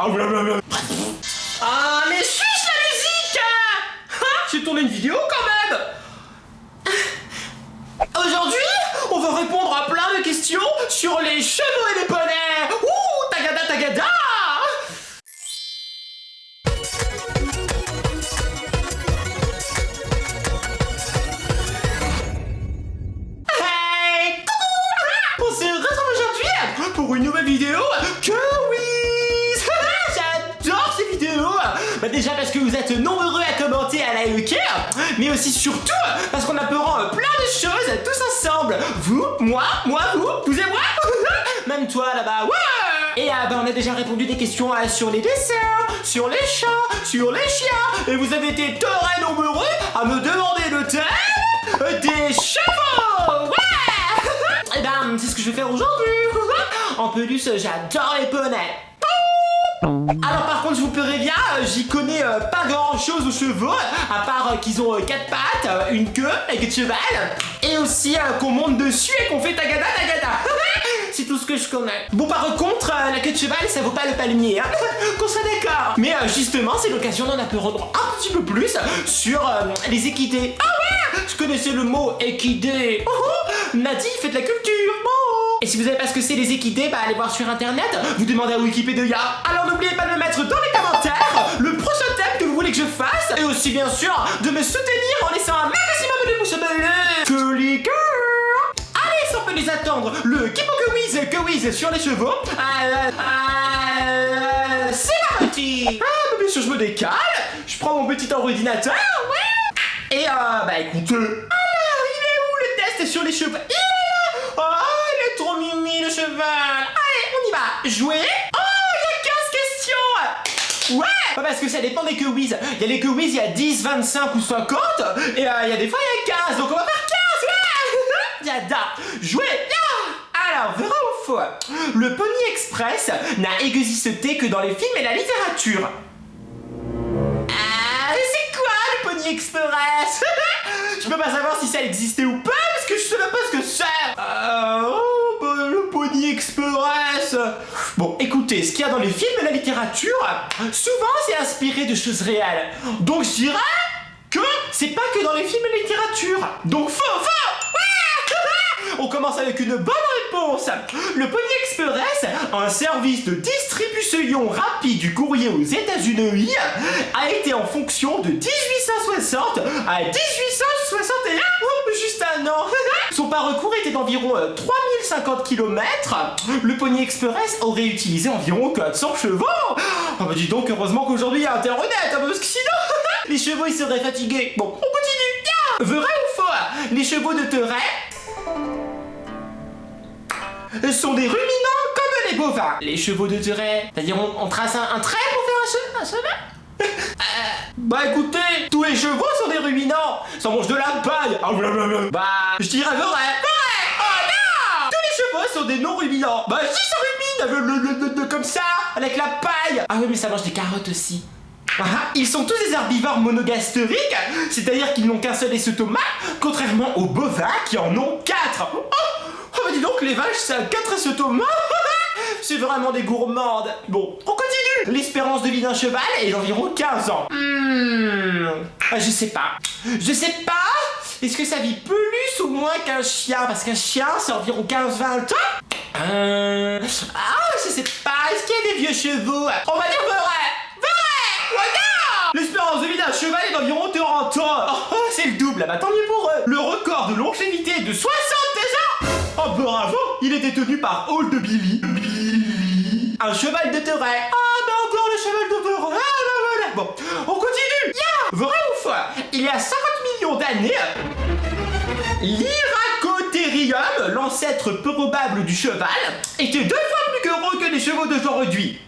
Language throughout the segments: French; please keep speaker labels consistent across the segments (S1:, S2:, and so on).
S1: Ah, mais suis la musique hein. J'ai tourné une vidéo quand même. Aujourd'hui, on va répondre à plein de questions sur les chevaux et les poneys. Ouh, tagada tagada. Hey, coucou. On se retrouve aujourd'hui pour une nouvelle vidéo que oui. J'adore ces vidéos. Bah déjà parce que vous êtes nombreux à commenter, à liker, mais aussi surtout parce qu'on apprend plein de choses tous ensemble. Vous, moi, vous et moi. Même toi là-bas, ouais. Et bah on a déjà répondu des questions sur les dessins, sur les chats, sur les chiens. Et vous avez été très nombreux à me demander le thème des chevaux. Ouais. Et ben c'est ce que je vais faire aujourd'hui. En plus, j'adore les poneys. Alors par contre je vous préviens, j'y connais pas grand chose aux chevaux, à part qu'ils ont 4 pattes, une queue, la queue de cheval, et aussi qu'on monte dessus et qu'on fait tagada tagada. C'est tout ce que je connais. Bon par contre, la queue de cheval ça vaut pas le palmier, hein. Qu'on soit d'accord. Mais justement c'est l'occasion d'en apprendre un petit peu plus sur les équidés. Ah ouais, je connaissais le mot équidé. Nadi fait de la culture. Et si vous savez pas ce que c'est les équidés, bah allez voir sur internet, vous demandez à Wikipédia. Alors n'oubliez pas de me mettre dans les commentaires le prochain thème que vous voulez que je fasse, et aussi bien sûr de me soutenir en laissant un maximum de pouces bleus. Que les cœurs. Allez, sans plus les attendre, le Kipo Quiz sur les chevaux. C'est parti. Ah, bien sûr je me décale, je prends mon petit ordinateur, ouais. Et bah écoutez, il est où le test sur les chevaux? Trop mimi le cheval. Allez, on y va. Jouer. Oh, il y a 15 questions. Ouais. Parce que ça dépend des quiz. Il y a les quiz, il y a 10, 25 ou 50. Et il y a des fois, il y a 15. Donc on va faire 15. Ouais. J'adore. Jouer. Yeah. Alors, vrai ou faux? Le Pony Express n'a existé que dans les films et la littérature. C'est quoi le Pony Express? Je peux pas savoir si ça existait ou pas parce que je sais même pas ce que c'est. Le Pony Express. Bon, écoutez, ce qu'il y a dans les films et la littérature, souvent c'est inspiré de choses réelles. Donc je dirais que c'est pas que dans les films et la littérature. Donc faux. Ouais. On commence avec une bonne réponse. Le Pony Express, un service de distribution rapide du courrier aux États-Unis, a été en fonction de 1860 à 1861. Juste un an. Son parcours était d'environ 3050 km. Le Pony Express aurait utilisé environ 400 chevaux. Oh bah dis donc, heureusement qu'aujourd'hui il y a internet, parce que sinon les chevaux ils seraient fatigués. Bon, on continue. Yeah. Vrai ou faux? Les chevaux de Teray sont des ruminants comme les bovins. Les chevaux de Teray, c'est-à-dire on trace un trait pour faire un chemin. Bah écoutez, tous les chevaux sont des ruminants. Ça mange de la paille. Bah, je dirais vrai. Oh non. Tous les chevaux sont des non-ruminants. Bah si ça rumine comme ça, avec la paille. Ah oui, mais ça mange des carottes aussi. Ils sont tous des herbivores monogastriques, c'est-à-dire qu'ils n'ont qu'un seul estomac, contrairement aux bovins qui en ont 4. Oh bah dis donc, les vaches, ça a 4 estomacs. C'est vraiment des gourmandes. Bon, on continue. L'espérance de vie d'un cheval est d'environ 15 ans. Je sais pas. Est-ce que ça vit plus ou moins qu'un chien? Parce qu'un chien, c'est environ 15-20 ans. Je sais pas. Est-ce qu'il y a des vieux chevaux? On va dire vrai. Regarde. L'espérance de vie d'un cheval est d'environ 40 ans. Oh, c'est le double. Bah tant mieux pour eux. Le record de longévité est de 72 ans. Oh bravo. Il est détenu par Old Billy. Un cheval de Teray. Ah bah encore le cheval de Teray. Bon, on continue. Yeah. Vrai ou faux? Il y a 50 millions d'années, l'Hyracotherium, l'ancêtre probable du cheval, était 2 fois plus gros que les chevaux d'aujourd'hui.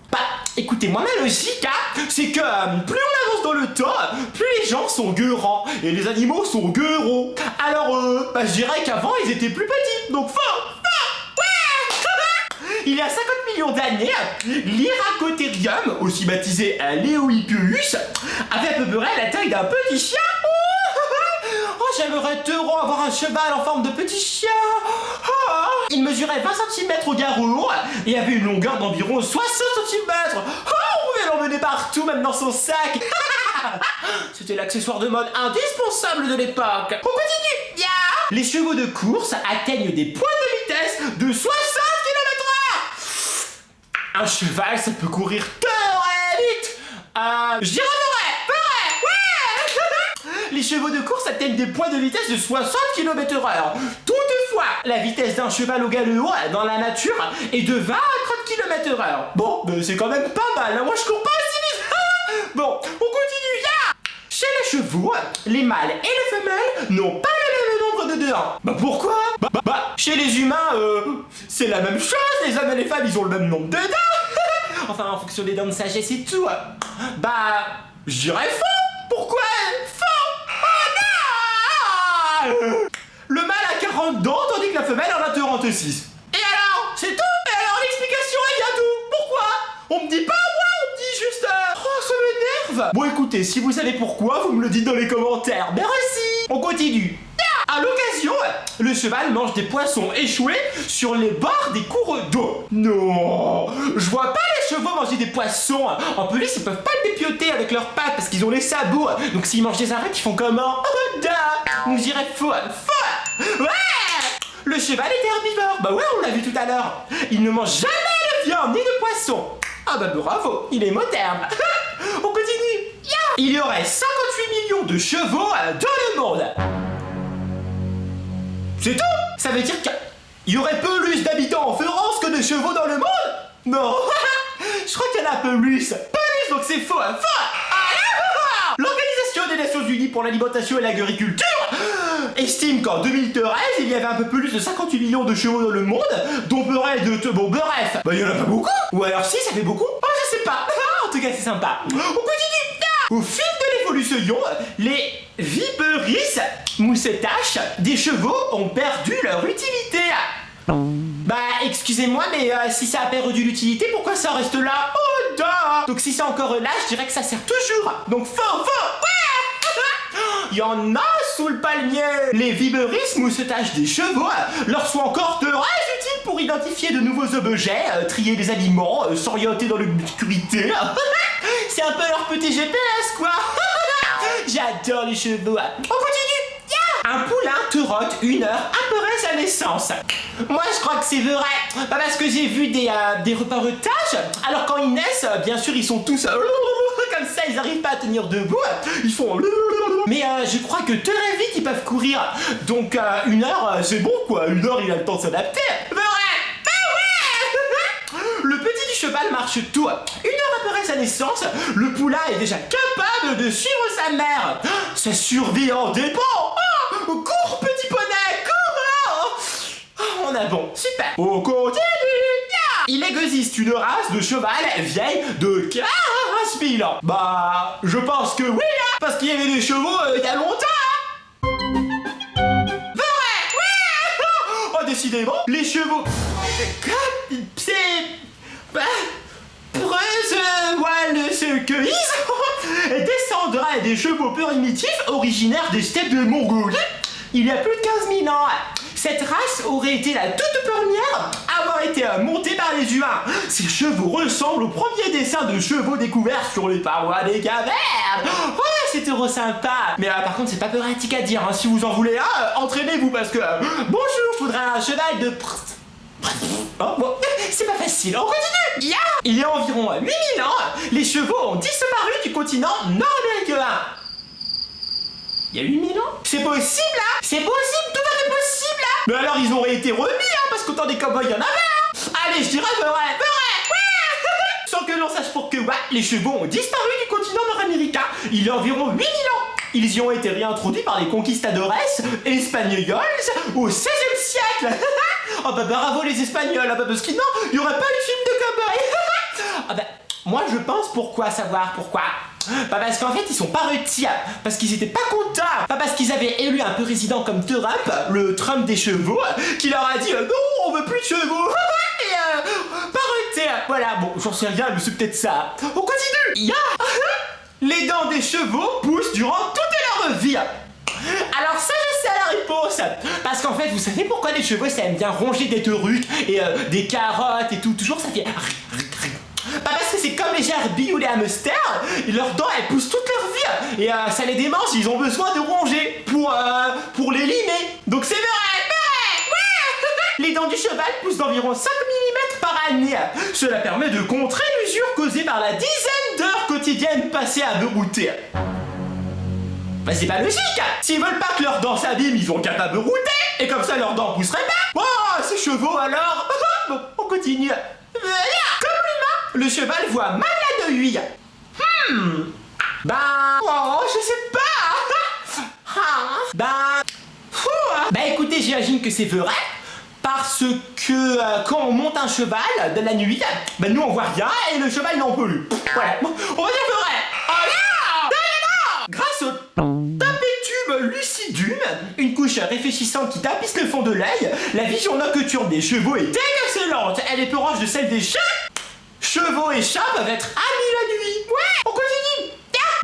S1: Bah, écoutez, moi ma logique, c'est que plus on avance dans le temps, plus les gens sont gueurants et les animaux sont gueuros. Alors, bah je dirais qu'avant ils étaient plus petits, donc faux. Il y a 50 millions d'années, l'Hyracotherium, aussi baptisé Léohippus, avait à peu près la taille d'un petit chien. Oh, j'aimerais trop avoir un cheval en forme de petit chien. Ah. Il mesurait 20 cm au garrot et avait une longueur d'environ 60 cm. Oh, on pouvait l'emmener partout, même dans son sac. C'était l'accessoire de mode indispensable de l'époque. On continue. Yeah. Les chevaux de course atteignent des points de vitesse de 60 km/h. Un cheval, ça peut courir très vite. Je dirais vrai. Les chevaux de course atteignent des points de vitesse de 60 km/h. Toutefois, la vitesse d'un cheval au galop dans la nature est de 20 à 30 km/h. Bon, c'est quand même pas mal, hein. Moi je cours pas aussi vite. Bon, on continue. Yeah. Chez les chevaux, les mâles et les femelles n'ont pas le même nombre de dents. Bah pourquoi? Chez les humains, c'est la même chose. Les hommes et les femmes, ils ont le même nombre de dents. Enfin, en fonction des dents de sagesse et tout. Je dirais faux. Pourquoi faux? Oh non. Le mâle a 40 dents, tandis que la femelle en a 36. Et alors? C'est tout? Et alors l'explication, elle vient d'où? Pourquoi? On me dit pas moi, on me dit juste... Oh, ça m'énerve. Bon écoutez, si vous savez pourquoi, vous me le dites dans les commentaires. Merci. On continue. À l'occasion, le cheval mange des poissons échoués sur les bords des cours d'eau. Non, je vois pas les chevaux manger des poissons. En plus, ils peuvent pas le dépioter avec leurs pattes parce qu'ils ont les sabots. Donc s'ils mangent des arêtes, ils font comment? Oh, donc je dirais faux. Faux. Ouais. Le cheval est herbivore. Bah ouais, on l'a vu tout à l'heure. Il ne mange jamais de viande ni de poisson. Ah bah bravo, il est moderne. On continue. Yeah. Il y aurait 58 millions de chevaux dans le monde. C'est tout. Ça veut dire qu'il y aurait plus d'habitants en France que de chevaux dans le monde? Non. Je crois qu'il y en a un peu plus. Donc c'est faux. L'Organisation des Nations Unies pour l'alimentation et l'agriculture estime qu'en 2013, il y avait un peu plus de 58 millions de chevaux dans le monde, dont bon bref, il y en a pas beaucoup. Ou alors si, ça fait beaucoup. Oh, je sais pas. En tout cas, c'est sympa. On continue. Au fil de l'évolution, les viperisses moussetaches des chevaux ont perdu leur utilité. Excusez-moi, mais si ça a perdu l'utilité, pourquoi ça reste là? Oh, da. Donc si c'est encore là, je dirais que ça sert toujours. Donc faux. Ouais. Il y en a sous le palmier. Les viperisses moussetaches des chevaux leur sont encore très utiles pour identifier de nouveaux objets, trier des aliments, s'orienter dans l'obscurité. C'est un peu leur petit GPS, quoi. J'adore les chevaux. On continue. Yeah. Un poulain trotte 1 heure après sa naissance. Moi, je crois que c'est vrai. Parce que j'ai vu des reportages. Alors quand ils naissent, bien sûr, ils sont tous comme ça, ils arrivent pas à tenir debout. Ils font... Mais je crois que très vite, ils peuvent courir. Donc 1 heure, c'est bon, quoi. 1 heure, il a le temps de s'adapter. Vrai. Le petit du cheval marche tout. 1 heure après sa naissance, le poulain est déjà capable de suivre sa mère. Sa survie en dépend. Cours, petit poney, cours. On a bon, super. On continue. Il existe une race de cheval vieille de 15 000 ans. Je pense que oui, parce qu'il y avait des chevaux il y a longtemps. Vrai. Ouais. Oh, décidément, les chevaux... C'est... ce que ils descendraient des chevaux primitifs originaires des steppes de Mongolie il y a plus de 15 000 ans. Cette race aurait été la toute première à avoir été montée par les humains. Ces chevaux ressemblent aux premiers dessins de chevaux découverts sur les parois des cavernes. Ouais, c'est trop sympa. Mais par contre, c'est pas pratique à dire. Si vous en voulez un, entraînez-vous parce que... bonjour, je voudrais un cheval de... Oh, bon, c'est pas facile, on continue. Il y a environ 8000 ans, les chevaux ont disparu du continent nord-américain. Il y a 8000 ans? C'est possible, C'est possible, tout à fait possible, Mais alors ils auraient été remis, parce qu'autant des cowboys il y en avait, Allez, je dirais vrai. Sans que l'on sache pourquoi, les chevaux ont disparu du continent nord-américain il y a environ 8000 ans. Ils y ont été réintroduits par les conquistadores espagnols au XVIe siècle. Oh bravo les Espagnols, parce que non, il n'y aurait pas les films de cowboys. Moi je pense savoir pourquoi. Parce qu'en fait ils sont pas retis, parce qu'ils étaient pas contents, parce qu'ils avaient élu un président comme Trump, le Trump des chevaux, qui leur a dit non, on veut plus de chevaux. Et pas retis. Voilà, bon, j'en sais rien, mais c'est peut-être ça. On continue. Les dents des chevaux poussent durant toute leur vie. Alors ça, je sais la réponse. Parce qu'en fait, vous savez pourquoi les chevaux, ça aime bien ronger des trucs et des carottes et tout. Toujours, ça fait... Pas parce que c'est comme les gerbilles ou les hamsters, et leurs dents elles poussent toute leur vie et ça les démange, ils ont besoin de ronger pour les limer. Donc c'est vrai, ouais. Les dents du cheval poussent d'environ 5 mm par année. Cela permet de contrer l'usure causée par la dizaine d'heures quotidiennes passées à berouter. Bah c'est pas logique. S'ils veulent pas que leurs dents s'abîment, ils ont qu'à pas berouter et comme ça leurs dents pousseraient pas. Oh, ces chevaux alors. Bon, on continue. Le cheval voit mal la nuit. Oh, je sais pas. Bah écoutez, j'imagine que c'est vrai. Parce que quand on monte un cheval de la nuit, bah nous on voit rien et le cheval il en peut plus. Voilà, bon, on va dire que vrai. Oh là, grâce au tapétube lucidum, une couche réfléchissante qui tapisse le fond de l'œil, la vision nocturne des chevaux est excellente. Elle est plus proche de celle des chats. Chevaux et chats peuvent être amis la nuit. Ouais, on continue.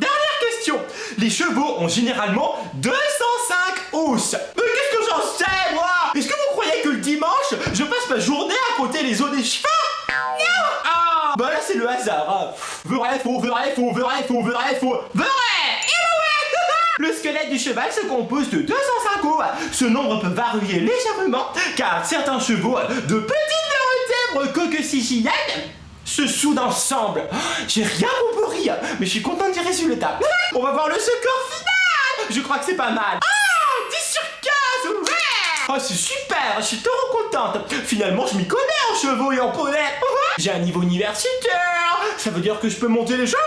S1: Dernière question. Les chevaux ont généralement 205 os. Mais qu'est-ce que j'en sais, moi? Est-ce que vous croyez que le dimanche, je passe ma journée à compter les os des chevaux? Non. Ah, bah là c'est le hasard. Vrai, faux, vrai, faux, vrai, faux, vrai, faux. Vrai. Le squelette du cheval se compose de 205 os. Ce nombre peut varier légèrement car certains chevaux de petites vertèbres coccygiennes se soudent ensemble. J'ai rien compris, mais je suis content du résultat. On va voir le score final. Je crois que c'est pas mal. 10 sur 15, ouais. Oh, c'est super, je suis trop contente. Finalement, je m'y connais en chevaux et en poney. J'ai un niveau universitaire. Ça veut dire que je peux monter les chevaux.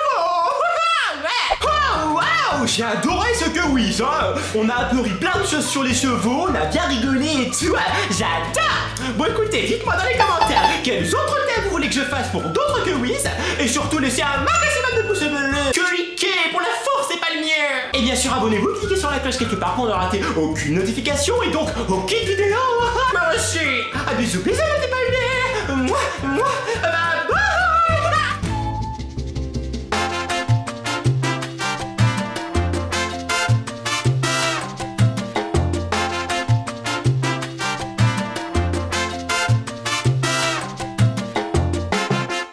S1: Oh, waouh, j'ai adoré ce quiz, hein. On a appris plein de choses sur les chevaux, on a bien rigolé et tout. J'adore. Bon, écoutez, dites-moi dans les commentaires quels autres thèmes vous voulez que je fasse pour d'autres quiz. Et surtout, laissez un maximum de pouces bleus. Cliquez pour la force, c'est pas le mieux. Et bien sûr, abonnez-vous, cliquez sur la cloche quelque part pour ne rater aucune notification et donc aucune vidéo. Merci. À bisous, bisous, t'es pas une.